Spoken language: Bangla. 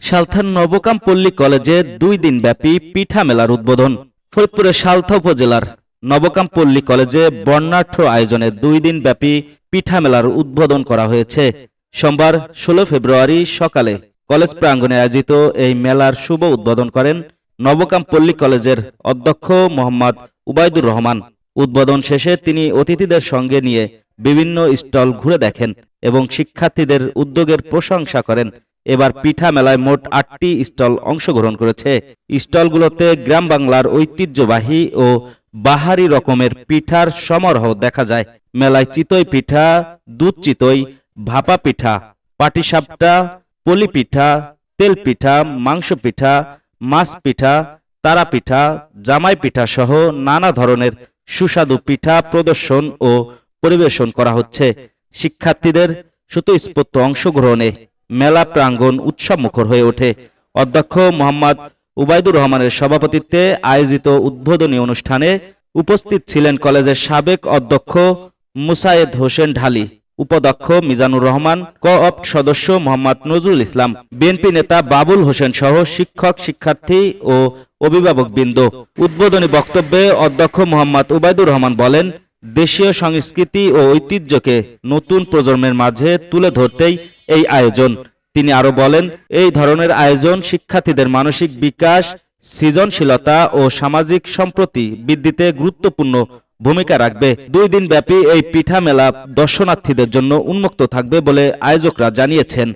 সালথার নবকাম পল্লী কলেজে 2 দিনব্যাপী পিঠা মেলার উদ্বোধন। ফরিদপুরের সালথা উপজেলার নবকাম পল্লী কলেজে বর্ণাঢ্য আয়োজনে 2 দিনব্যাপী পিঠা মেলার উদ্বোধন করা হয়েছে। সোমবার 16 ফেব্রুয়ারি সকালে কলেজ প্রাঙ্গণে আয়োজিত এই মেলার শুভ উদ্বোধন করেন নবকাম পল্লী কলেজের অধ্যক্ষ মোহাম্মদ উবাইদুর রহমান। উদ্বোধন শেষে তিনি অতিথিদের সঙ্গে নিয়ে বিভিন্ন স্টল ঘুরে দেখেন এবং শিক্ষার্থীদের উদ্যোগের প্রশংসা করেন। এবার পিঠা মেলায় মোট 8টি স্টল অংশগ্রহণ করেছে। স্টলগুলোতে গ্রাম বাংলার ঐতিহ্যবাহী ও বাহারি রকমের পিঠার সমারোহ দেখা যায়। মেলায় চিতই পিঠা, দুধ চিতই, ভাপা পিঠা, পাটিসাপটা, পলি পিঠা, তেল পিঠা, মাংস পিঠা, মাছ পিঠা, তারা পিঠা, জামাই পিঠা সহ নানা ধরনের সুস্বাদু পিঠা প্রদর্শন ও পরিবেশন করা হচ্ছে। শিক্ষার্থীদের স্বতঃস্ফূর্ত অংশগ্রহণে মেলা প্রাঙ্গণ উৎসবমুখর হয়ে ওঠে। অধ্যক্ষ মোহাম্মদ উবাইদুর রহমানের সভাপতিত্বে আয়োজিত উদ্বোধনী অনুষ্ঠানে উপস্থিত ছিলেন কলেজের সাবেক অধ্যক্ষ মুসায়েদ হোসেন ঢালি, উপাধ্যক্ষ মিজানুর রহমান, ক-অপ সদস্য মোহাম্মদ নজরুল ইসলাম, বিএনপি নেতা বাবুল হোসেন সহ শিক্ষক, শিক্ষার্থী ও অভিভাবকবৃন্দ। উদ্বোধনী বক্তব্যে অধ্যক্ষ মোহাম্মদ উবাইদুর রহমান বলেন, দেশীয় সংস্কৃতি ও ঐতিহ্যকে নতুন প্রজন্মের মাঝে তুলে ধরতেই এই আয়োজন। তিনি আরো বলেন, এই ধরনের আয়োজন শিক্ষার্থীদের মানসিক বিকাশ, সৃজনশীলতা ও সামাজিক সম্প্রীতি বৃদ্ধিতে গুরুত্বপূর্ণ ভূমিকা রাখবে। 2 দিনব্যাপী এই পিঠা মেলা দর্শনার্থীদের জন্য উন্মুক্ত থাকবে বলে আয়োজকরা জানিয়েছেন।